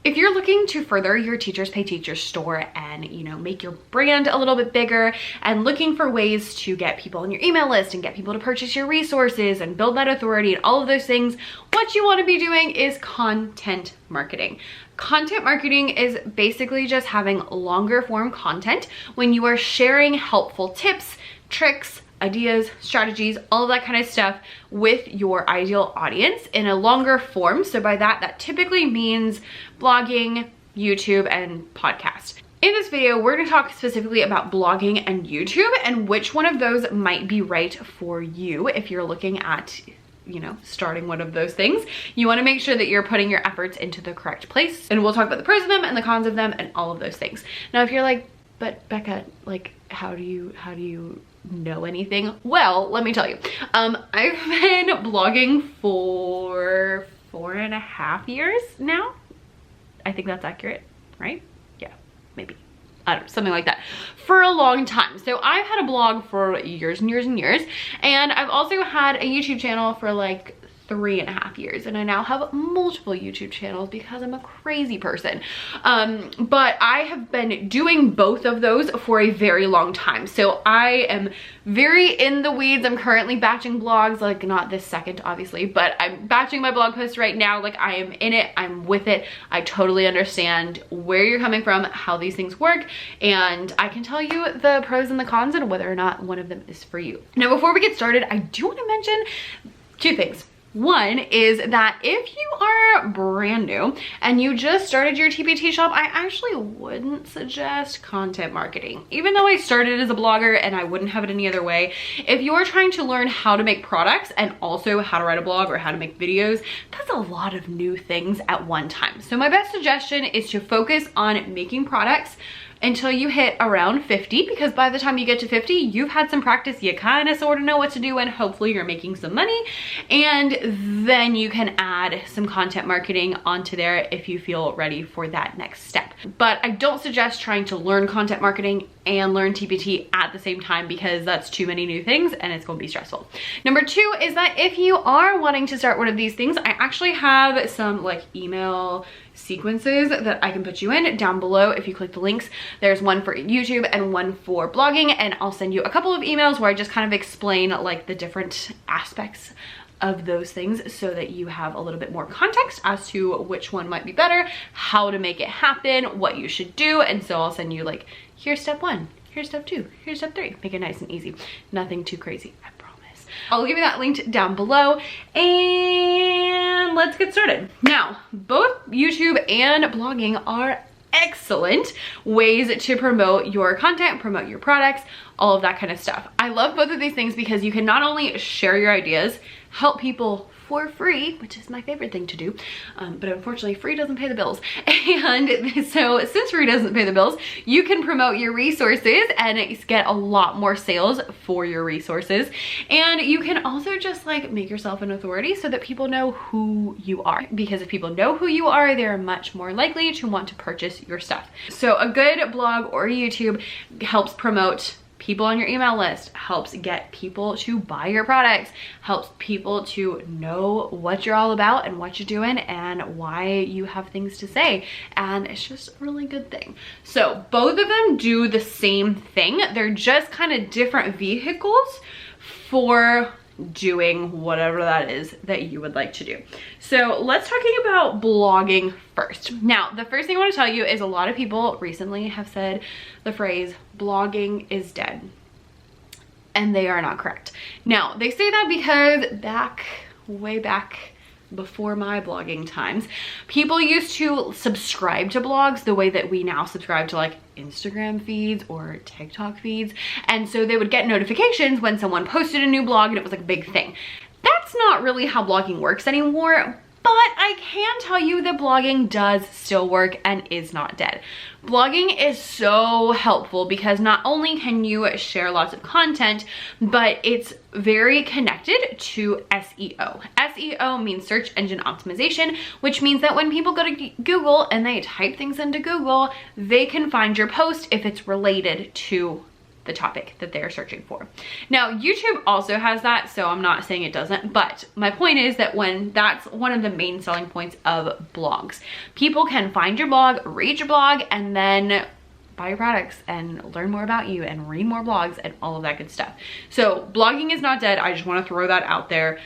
If you're looking to further your Teachers Pay Teachers store and, you know, make your brand a little bit bigger and looking for ways to get people on your email list and get people to purchase your resources and build that authority and all of those things, what you want to be doing is content marketing. Content marketing is basically just having longer form content when you are sharing helpful tips, tricks, ideas, strategies, all of that kind of stuff with your ideal audience in a longer form. So by that typically means blogging, YouTube, and podcast. In this video, we're gonna talk specifically about blogging and YouTube and which one of those might be right for you if you're looking at, you know, starting one of those things. You want to make sure that you're putting your efforts into the correct place. And we'll talk about the pros of them and the cons of them and all of those things. Now, if you're like, but Becca, like, how do you know anything? Well, let me tell you. I've been blogging for 4.5 years now. I think that's accurate, right? Yeah, maybe. I don't know, something like that, for a long time. So I've had a blog for years and years and years, and I've also had a YouTube channel for like 3.5 years, and I now have multiple YouTube channels because I'm a crazy person. But I have been doing both of those for a very long time. So I am very in the weeds. I'm currently batching blogs, like not this second, obviously, but I'm batching my blog posts right now. Like I am in it, I'm with it. I totally understand where you're coming from, how these things work, and I can tell you the pros and the cons and whether or not one of them is for you. Now, before we get started, I do want to mention 2 things. One is that if you are brand new and you just started your TPT shop, I actually wouldn't suggest content marketing. Even though I started as a blogger and I wouldn't have it any other way, if you're trying to learn how to make products and also how to write a blog or how to make videos, that's a lot of new things at one time. So my best suggestion is to focus on making products until you hit around 50, because by the time you get to 50, you've had some practice, you kind of sort of know what to do, and hopefully you're making some money, and then you can add some content marketing onto there if you feel ready for that next step. But I don't suggest trying to learn content marketing and learn TPT at the same time, because that's too many new things and it's going to be stressful. Number 2 is that if you are wanting to start one of these things, I actually have some like email sequences that I can put you in down below. If you click the links, there's one for YouTube and one for blogging, and I'll send you a couple of emails where I just kind of explain like the different aspects of those things so that you have a little bit more context as to which one might be better, how to make it happen, what you should do. And so I'll send you like, here's step 1, here's step 2, here's step 3. Make it nice and easy. Nothing too crazy, I promise. I'll give you that linked down below, and let's get started. Now, both YouTube and blogging are excellent ways to promote your content, promote your products, all of that kind of stuff. I love both of these things because you can not only share your ideas, help people for free, which is my favorite thing to do, but unfortunately free doesn't pay the bills. And so since free doesn't pay the bills, you can promote your resources and get a lot more sales for your resources. And you can also just like make yourself an authority so that people know who you are, because if people know who you are, they're much more likely to want to purchase your stuff. So a good blog or YouTube helps promote people on your email list, helps get people to buy your products, helps people to know what you're all about and what you're doing and why you have things to say. And it's just a really good thing. So both of them do the same thing. They're just kind of different vehicles for doing whatever that is that you would like to do. So let's talk about blogging first. Now, the first thing I want to tell you is a lot of people recently have said the phrase blogging is dead, and they are not correct. Now, they say that because way back before my blogging times, people used to subscribe to blogs the way that we now subscribe to like Instagram feeds or TikTok feeds. And so they would get notifications when someone posted a new blog and it was like a big thing. That's not really how blogging works anymore. But I can tell you that blogging does still work and is not dead. Blogging is so helpful because not only can you share lots of content, but it's very connected to SEO. SEO means search engine optimization, which means that when people go to Google and they type things into Google, they can find your post if it's related to the topic that they're searching for. Now, YouTube also has that, so I'm not saying it doesn't, but my point is that when that's one of the main selling points of blogs. People can find your blog, read your blog, and then buy your products and learn more about you and read more blogs and all of that good stuff. So blogging is not dead. I just want to throw that out there.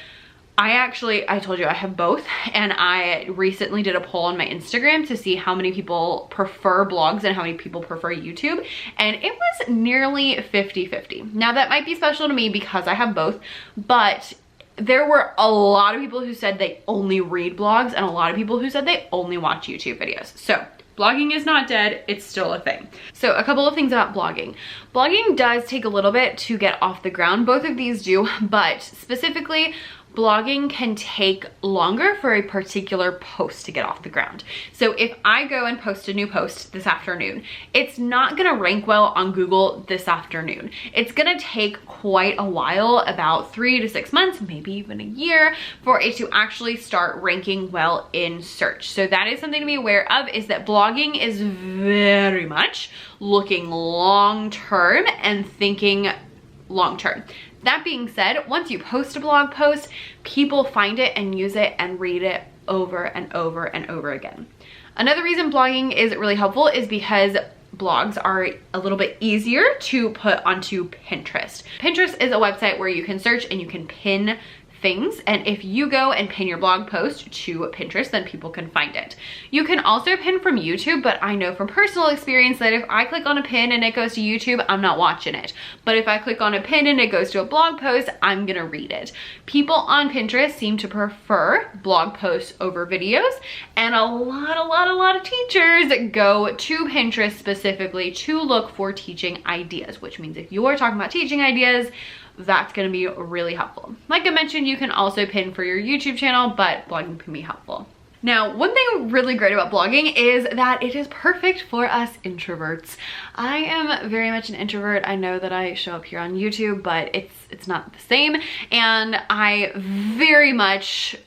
I told you I have both, and I recently did a poll on my Instagram to see how many people prefer blogs and how many people prefer YouTube, and it was nearly 50-50. Now that might be special to me because I have both, but there were a lot of people who said they only read blogs and a lot of people who said they only watch YouTube videos. So blogging is not dead, it's still a thing. So a couple of things about blogging. Blogging does take a little bit to get off the ground. Both of these do, but specifically, blogging can take longer for a particular post to get off the ground. So if I go and post a new post this afternoon, it's not gonna rank well on Google this afternoon. It's gonna take quite a while, about 3 to 6 months, maybe even a year, for it to actually start ranking well in search. So that is something to be aware of, is that blogging is very much looking long-term and thinking long-term. That being said, once you post a blog post, people find it and use it and read it over and over and over again. Another reason blogging is really helpful is because blogs are a little bit easier to put onto Pinterest. Pinterest is a website where you can search and you can pin things, and if you go and pin your blog post to Pinterest, then people can find it. You can also pin from YouTube, but I know from personal experience that if I click on a pin and it goes to YouTube, I'm not watching it. But if I click on a pin and it goes to a blog post, I'm gonna read it. People on Pinterest seem to prefer blog posts over videos, and a lot of teachers go to Pinterest specifically to look for teaching ideas, which means if you're talking about teaching ideas, that's going to be really helpful. Like I mentioned, you can also pin for your YouTube channel, but blogging can be helpful. Now, one thing really great about blogging is that it is perfect for us introverts. I am very much an introvert. I know that I show up here on YouTube, but it's not the same. And I very much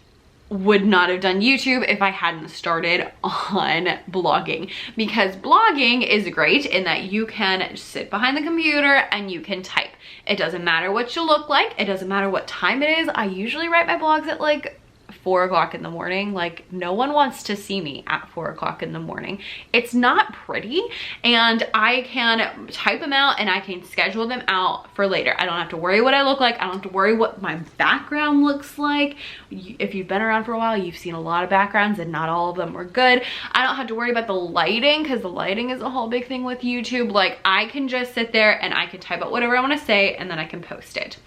would not have done YouTube if I hadn't started on blogging, because blogging is great in that you can sit behind the computer and you can type. It doesn't matter what you look like. It doesn't matter what time it is. I usually write my blogs at like 4 o'clock in the morning. Like, no one wants to see me at 4 o'clock in the morning. It's not pretty, and I can type them out and I can schedule them out for later. I don't have to worry what I look like. I don't have to worry what my background looks like. If you've been around for a while, you've seen a lot of backgrounds and not all of them were good. I don't have to worry about the lighting, because the lighting is a whole big thing with YouTube. Like, I can just sit there and I can type out whatever I want to say and then I can post it.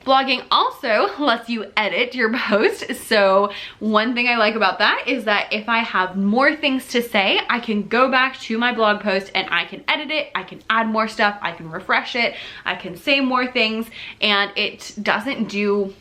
Blogging also lets you edit your post. So one thing I like about that is that if I have more things to say, I can go back to my blog post and I can edit it, I can add more stuff, I can refresh it, I can say more things, and it doesn't do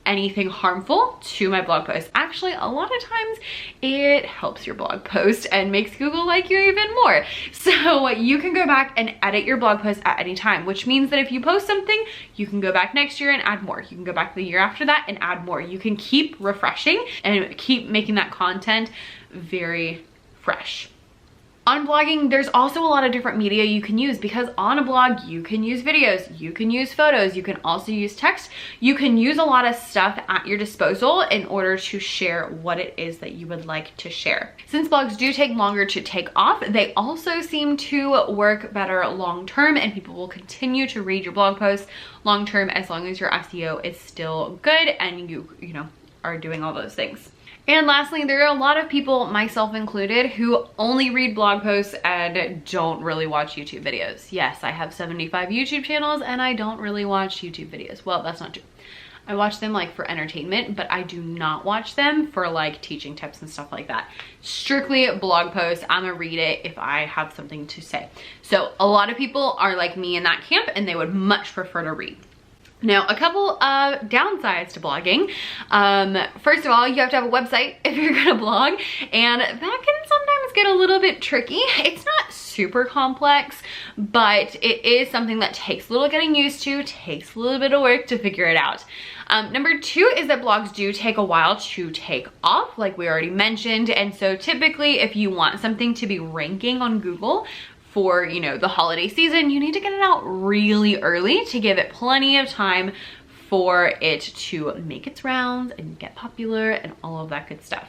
anything harmful to my blog post. Actually, a lot of times it helps your blog post and makes Google like you even more. So you can go back and edit your blog post at any time, which means that if you post something, you can go back next year and add more. You can go back the year after that and add more. You can keep refreshing and keep making that content very fresh. On blogging, there's also a lot of different media you can use, because on a blog, you can use videos, you can use photos, you can also use text. You can use a lot of stuff at your disposal in order to share what it is that you would like to share. Since blogs do take longer to take off, they also seem to work better long-term, and people will continue to read your blog posts long-term as long as your SEO is still good and you know, are doing all those things. And lastly, there are a lot of people, myself included, who only read blog posts and don't really watch YouTube videos. Yes, I have 75 YouTube channels and I don't really watch YouTube videos. Well, that's not true. I watch them like for entertainment, but I do not watch them for like teaching tips and stuff like that. Strictly blog posts, I'm gonna read it if I have something to say. So a lot of people are like me in that camp and they would much prefer to read. Now, a couple of downsides to blogging. First of all, you have to have a website if you're gonna blog, and that can sometimes get a little bit tricky. It's not super complex, but it is something that takes a little getting used to, takes a little bit of work to figure it out. Number 2 is that blogs do take a while to take off, like we already mentioned, and so typically if you want something to be ranking on Google for, you know, the holiday season, you need to get it out really early to give it plenty of time for it to make its rounds and get popular and all of that good stuff.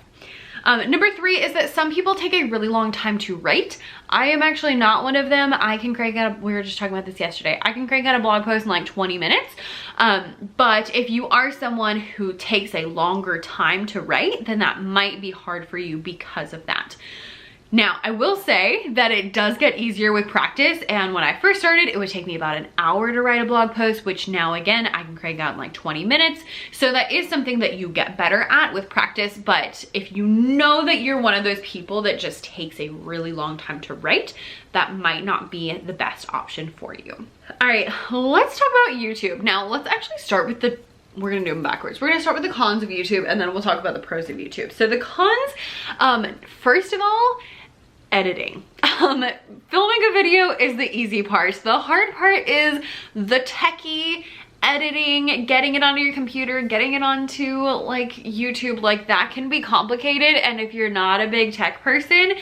Number 3 is that some people take a really long time to write. I am actually not one of them. I can crank out, we were just talking about this yesterday, I can crank out a blog post in like 20 minutes. But if you are someone who takes a longer time to write, then that might be hard for you because of that. Now, I will say that it does get easier with practice, and when I first started, it would take me about an hour to write a blog post, which now again, I can crank out in like 20 minutes. So that is something that you get better at with practice, but if you know that you're one of those people that just takes a really long time to write, that might not be the best option for you. All right, let's talk about YouTube. Now, let's actually start with we're gonna do them backwards. We're gonna start with the cons of YouTube, and then we'll talk about the pros of YouTube. So the cons, first of all, editing. Filming a video is the easy part. The hard part is the techie editing, getting it onto your computer, getting it onto like YouTube. Like that can be complicated, and if you're not a big tech person,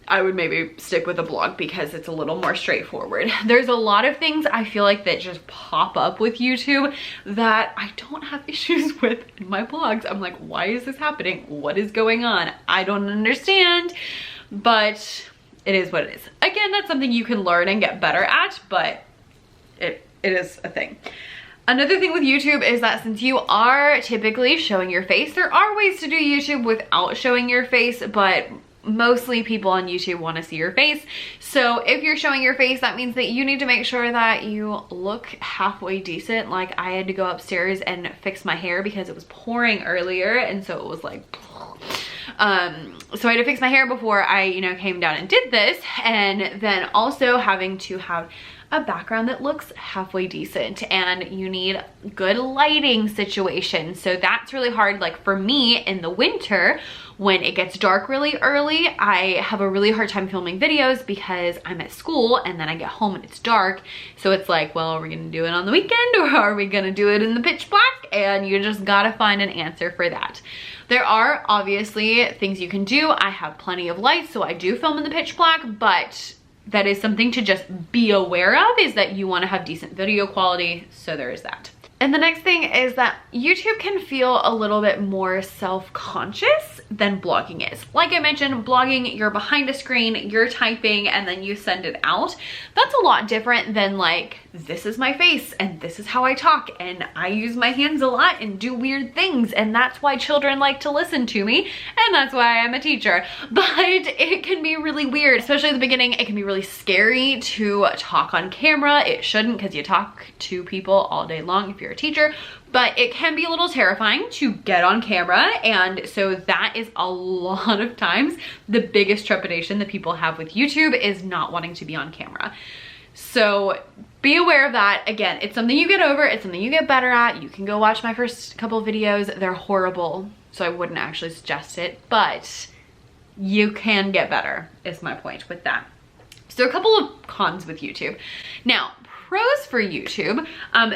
I would maybe stick with a blog because it's a little more straightforward. There's a lot of things I feel like that just pop up with YouTube that I don't have issues with in my blogs. I'm like, why is this happening? What is going on? I don't understand. But it is what it is. Again, that's something you can learn and get better at, but it is a thing. Another thing with YouTube is that since you are typically showing your face, there are ways to do YouTube without showing your face, but mostly people on YouTube want to see your face. So if you're showing your face, that means that you need to make sure that you look halfway decent. Like I had to go upstairs and fix my hair because it was pouring earlier, and so it was like so I had to fix my hair before I, you know, came down and did this, and then also having to have a background that looks halfway decent, and you need good lighting situations. So that's really hard. Like for me in the winter, when it gets dark really early, I have a really hard time filming videos because I'm at school and then I get home and it's dark. So it's like, well, are we gonna do it on the weekend or are we gonna do it in the pitch black? And you just gotta find an answer for that. There are obviously things you can do. I have plenty of lights, so I do film in the pitch black, but that is something to just be aware of, is that you want to have decent video quality. So there is that. And the next thing is that YouTube can feel a little bit more self-conscious than blogging is. Like I mentioned, blogging, you're behind a screen, you're typing, and then you send it out. That's a lot different than like, this is my face and this is how I talk and I use my hands a lot and do weird things, and that's why children like to listen to me, and that's why I'm a teacher. But it can be really weird, especially at the beginning. It can be really scary to talk on camera. It shouldn't, because you talk to people all day long if you're a teacher, but it can be a little terrifying to get on camera, and so that is a lot of times the biggest trepidation that people have with YouTube, is not wanting to be on camera. So be aware of that. Again, it's something you get over, it's something you get better at. You can go watch my first couple of videos. They're horrible, so I wouldn't actually suggest it, but you can get better, is my point with that. So a couple of cons with YouTube. Now, pros for YouTube,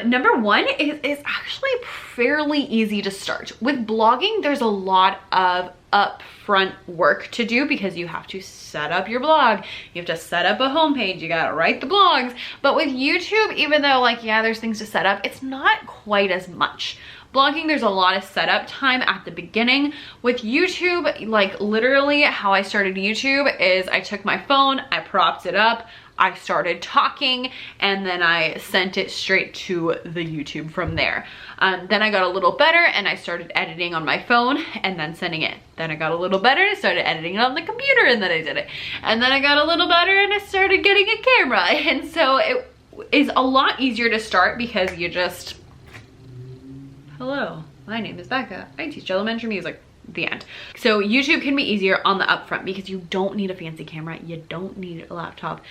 number one is actually fairly easy to start. With blogging, there's a lot of upfront work to do because you have to set up your blog, you have to set up a homepage, you gotta write the blogs. But with YouTube, even though like, yeah, there's things to set up, it's not quite as much. Blogging, there's a lot of setup time at the beginning. With YouTube, like literally how I started YouTube is I took my phone, I propped it up, I started talking, and then I sent it straight to the YouTube from there. Then I got a little better and I started editing on my phone and then sending it. Then I got a little better and I started editing it on the computer, and then I did it. And then I got a little better and I started getting a camera. And so it is a lot easier to start because you just, hello, my name is Becca, I teach elementary music. The end. So YouTube can be easier on the upfront because you don't need a fancy camera, you don't need a laptop.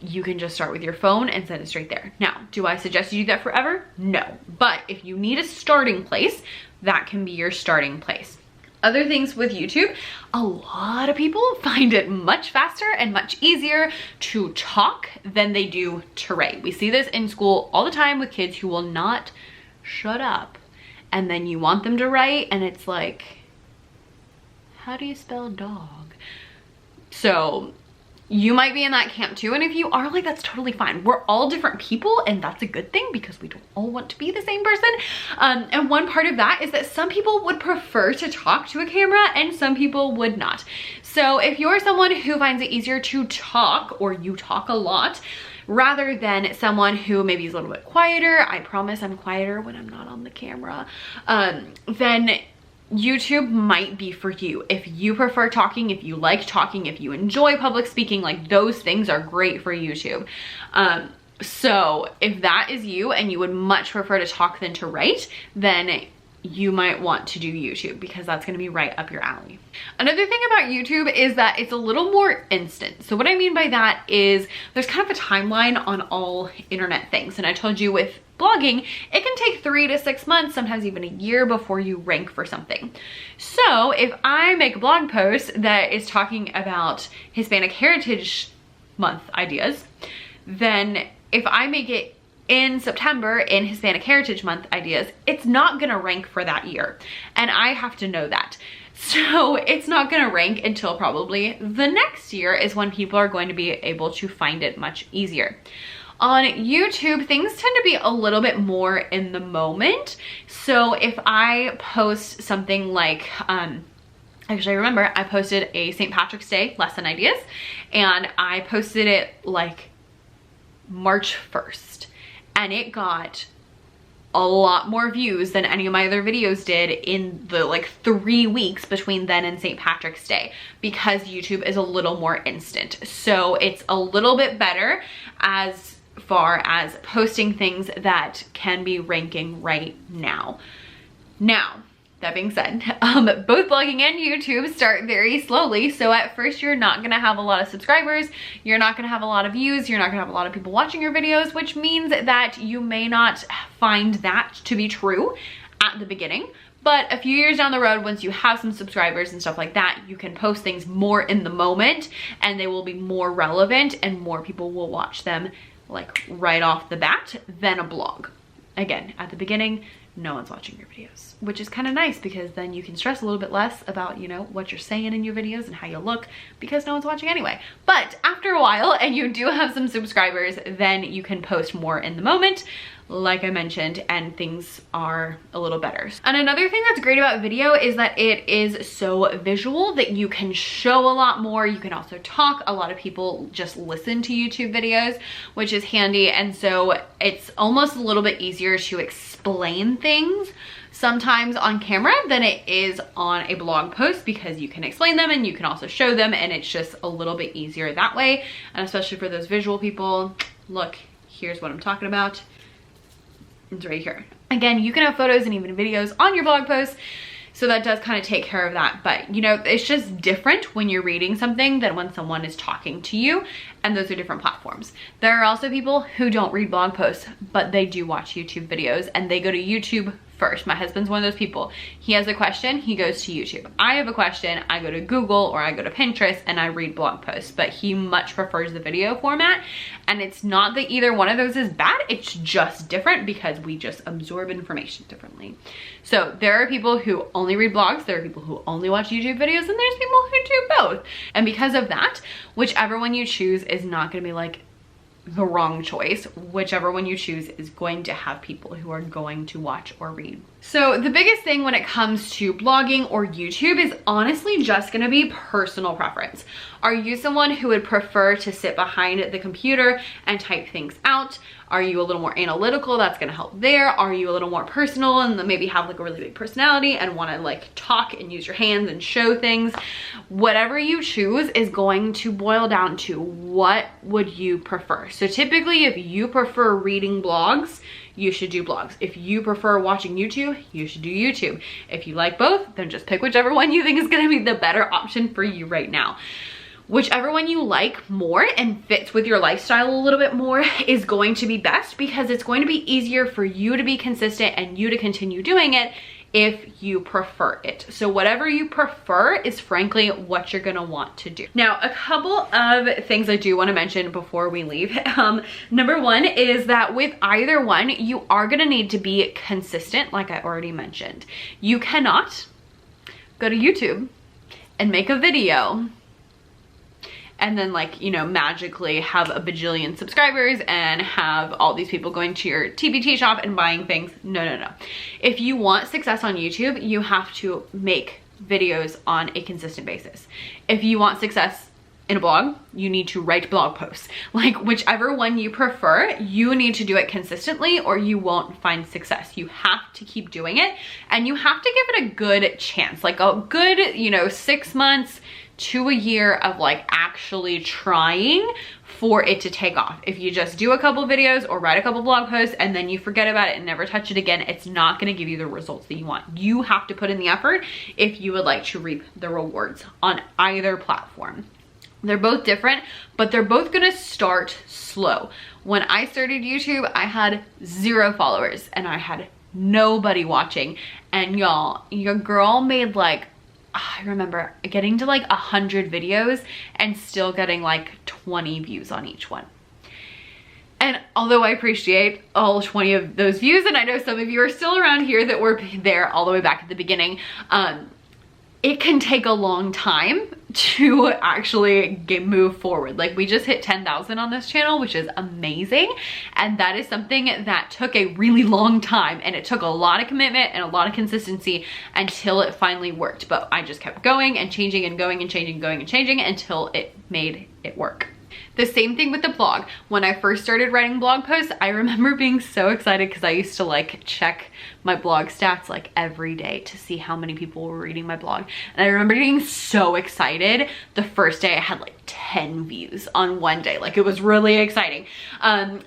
You can just start with your phone and send it straight there. Now, do I suggest you do that forever? No, but if you need a starting place, that can be your starting place. Other things with YouTube, a lot of people find it much faster and much easier to talk than they do to write. We see this in school all the time with kids who will not shut up. And then you want them to write and it's like, how do you spell dog? So you might be in that camp too. And if you are, like, that's totally fine. We're all different people, and that's a good thing because we don't all want to be the same person. And one part of that is that some people would prefer to talk to a camera and some people would not. So if you're someone who finds it easier to talk, or you talk a lot, rather than someone who maybe is a little bit quieter, I promise I'm quieter when I'm not on the camera, then YouTube might be for you. If you prefer talking, if you like talking, if you enjoy public speaking, like, those things are great for YouTube. So if that is you and you would much prefer to talk than to write, then you might want to do YouTube because that's going to be right up your alley. Another thing about YouTube is that it's a little more instant. So what I mean by that is there's kind of a timeline on all internet things. And I told you with blogging, it can take 3 to 6 months, sometimes even a year before you rank for something. So if I make a blog post that is talking about Hispanic Heritage Month ideas, then if I make it in September in Hispanic Heritage Month ideas, it's not gonna rank for that year. And I have to know that. So it's not gonna rank until probably the next year is when people are going to be able to find it much easier. On YouTube, things tend to be a little bit more in the moment. So if I post something like, actually I remember I posted a St. Patrick's Day lesson ideas, and I posted it like March 1st. And it got a lot more views than any of my other videos did in the like 3 weeks between then and St. Patrick's Day, because YouTube is a little more instant. So it's a little bit better as far as posting things that can be ranking right now. Now, that being said, both blogging and YouTube start very slowly. So at first you're not gonna have a lot of subscribers, you're not gonna have a lot of views, you're not gonna have a lot of people watching your videos, which means that you may not find that to be true at the beginning. But a few years down the road, once you have some subscribers and stuff like that, you can post things more in the moment and they will be more relevant and more people will watch them like right off the bat than a blog. Again, at the beginning, no one's watching your videos, which is kind of nice because then you can stress a little bit less about, you know, what you're saying in your videos and how you look because no one's watching anyway. But after a while and you do have some subscribers, then you can post more in the moment, like I mentioned, and things are a little better. And another thing that's great about video is that it is so visual that you can show a lot more. You can also talk. A lot of people just listen to YouTube videos, which is handy. And so it's almost a little bit easier to explain things sometimes on camera than it is on a blog post, because you can explain them and you can also show them, and it's just a little bit easier that way. And especially for those visual people, look, here's what I'm talking about. It's right here. Again, you can have photos and even videos on your blog posts, so that does kind of take care of that. But you know, it's just different when you're reading something than when someone is talking to you, and those are different platforms. There are also people who don't read blog posts, but they do watch YouTube videos and they go to YouTube first. My husband's one of those people. He has a question, he goes to YouTube. I have a question, I go to Google or I go to Pinterest and I read blog posts, but he much prefers the video format. And it's not that either one of those is bad, it's just different because we just absorb information differently. So there are people who only read blogs, there are people who only watch YouTube videos, and there's people who do both. And because of that, whichever one you choose is not gonna be like the wrong choice. Whichever one you choose is going to have people who are going to watch or read. So the biggest thing when it comes to blogging or YouTube is honestly just gonna be personal preference. Are you someone who would prefer to sit behind the computer and type things out? Are you a little more analytical? That's gonna help there. Are you a little more personal and maybe have like a really big personality and wanna like talk and use your hands and show things? Whatever you choose is going to boil down to what would you prefer. So typically if you prefer reading blogs, you should do blogs. If you prefer watching YouTube, you should do YouTube. If you like both, then just pick whichever one you think is gonna be the better option for you right now. Whichever one you like more and fits with your lifestyle a little bit more is going to be best, because it's going to be easier for you to be consistent and you to continue doing it if you prefer it. So whatever you prefer is frankly what you're gonna want to do. Now, a couple of things I do wanna mention before we leave. Number one is that with either one, you are gonna need to be consistent, like I already mentioned. You cannot go to YouTube and make a video and then like, you know, magically have a bajillion subscribers and have all these people going to your TBT shop and buying things. No, no, no. If you want success on YouTube, you have to make videos on a consistent basis. If you want success in a blog, you need to write blog posts. Like whichever one you prefer, you need to do it consistently or you won't find success. You have to keep doing it and you have to give it a good chance, like a good, you know, 6 months to a year of like actually trying for it to take off. If you just do a couple videos or write a couple blog posts and then you forget about it and never touch it again, it's not gonna give you the results that you want. You have to put in the effort if you would like to reap the rewards on either platform. They're both different, but they're both gonna start slow. When I started YouTube, I had 0 followers and I had nobody watching. And y'all, your girl made like, I remember getting to like 100 videos and still getting like 20 views on each one. And although I appreciate all 20 of those views, and I know some of you are still around here that were there all the way back at the beginning, it can take a long time to actually move forward. Like we just hit 10,000 on this channel, which is amazing. And that is something that took a really long time and it took a lot of commitment and a lot of consistency until it finally worked. But I just kept going and changing and going and changing, going and changing until it made it work. The same thing with the blog. When I first started writing blog posts, I remember being so excited because I used to like check my blog stats like every day to see how many people were reading my blog. And I remember getting so excited the first day I had like 10 views on one day. Like it was really exciting.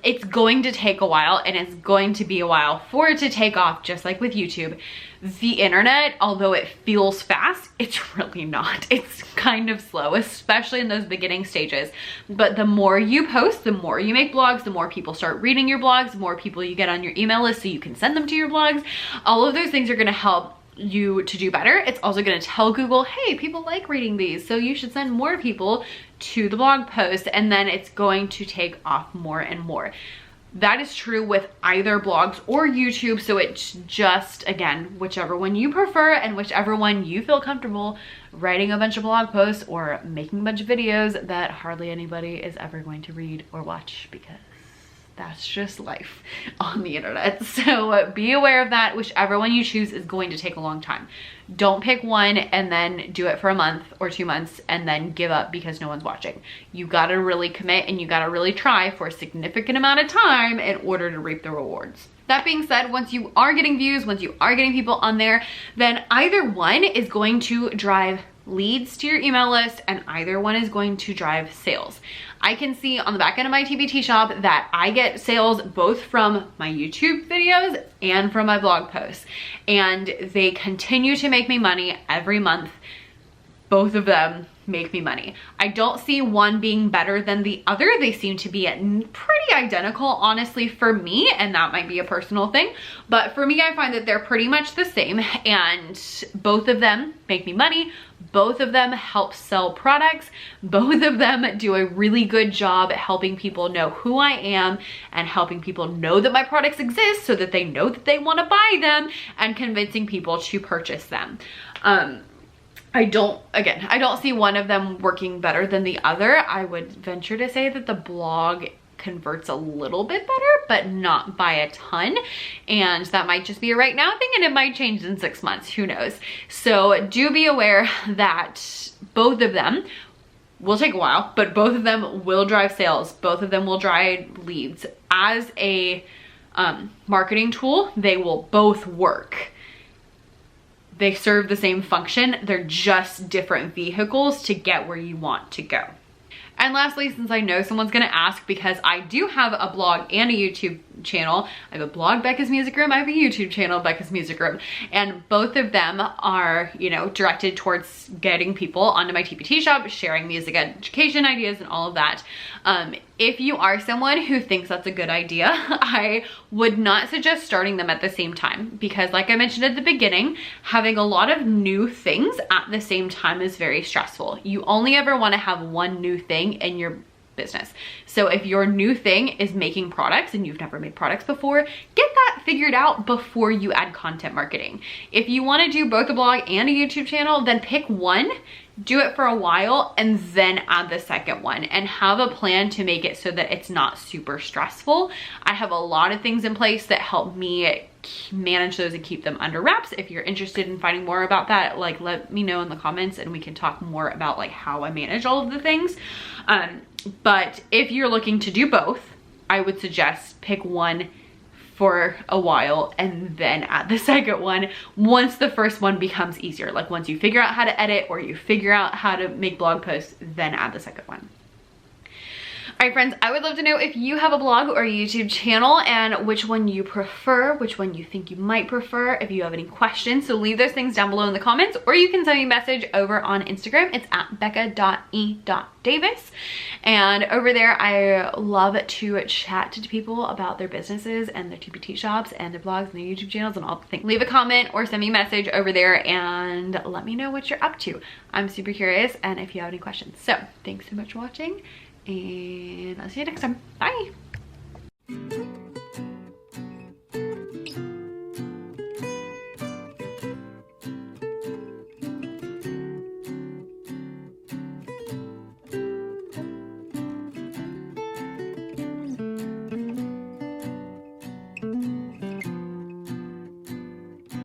It's going to take a while and it's going to be a while for it to take off, just like with YouTube. The internet, although it feels fast, it's really not. It's kind of slow, especially in those beginning stages. But the more you post, the more you make blogs, the more people start reading your blogs, the more people you get on your email list so you can send them to your blogs. All of those things are gonna help you to do better. It's also gonna tell Google, hey, people like reading these, so you should send more people to the blog post, and then it's going to take off more and more. That is true with either blogs or YouTube, so it's just, again, whichever one you prefer and whichever one you feel comfortable writing a bunch of blog posts or making a bunch of videos that hardly anybody is ever going to read or watch, because that's just life on the internet. So be aware of that. Whichever one you choose is going to take a long time. Don't pick one and then do it for a month or 2 months and then give up because no one's watching. You gotta really commit and you gotta really try for a significant amount of time in order to reap the rewards. That being said, once you are getting views, once you are getting people on there, then either one is going to drive leads to your email list and either one is going to drive sales. I can see on the back end of my TBT shop that I get sales both from my YouTube videos and from my blog posts, and they continue to make me money every month. Both of them make me money. I don't see one being better than the other. They seem to be pretty identical, honestly, for me, and that might be a personal thing, but for me, I find that they're pretty much the same, and both of them make me money. Both of them help sell products. Both of them do a really good job at helping people know who I am and helping people know that my products exist so that they know that they want to buy them and convincing people to purchase them. I don't see one of them working better than the other. I would venture to say that the blog converts a little bit better, but not by a ton. And that might just be a right now thing and it might change in 6 months, who knows? So do be aware that both of them will take a while, but both of them will drive sales. Both of them will drive leads. As a marketing tool, they will both work. They serve the same function. They're just different vehicles to get where you want to go. And lastly, since I know someone's gonna ask, because I do have a blog and a YouTube channel. I have a blog, Becca's Music Room. I have a YouTube channel, Becca's Music Room. And both of them are, you know, directed towards getting people onto my TBT shop, sharing music education ideas and all of that. If you are someone who thinks that's a good idea, I would not suggest starting them at the same time, because like I mentioned at the beginning, having a lot of new things at the same time is very stressful. You only ever want to have one new thing in your business. So if your new thing is making products and you've never made products before, get that figured out before you add content marketing. If you want to do both a blog and a YouTube channel, then pick one do it for a while and then add the second one, and have a plan to make it so that it's not super stressful. I have a lot of things in place that help me manage those and keep them under wraps. If you're interested in finding more about that, like, let me know in the comments and we can talk more about like how I manage all of the things. But if you're looking to do both, I would suggest pick one for a while and then add the second one once the first one becomes easier. Like once you figure out how to edit or you figure out how to make blog posts, then add the second one. All right, friends, I would love to know if you have a blog or a YouTube channel and which one you prefer, which one you think you might prefer, if you have any questions. So leave those things down below in the comments, or you can send me a message over on Instagram. It's at becca.e.davis. And over there, I love to chat to people about their businesses and their TPT shops and their blogs and their YouTube channels and all the things. Leave a comment or send me a message over there and let me know what you're up to. I'm super curious, and if you have any questions. So thanks so much for watching, and I'll see you next time. Bye.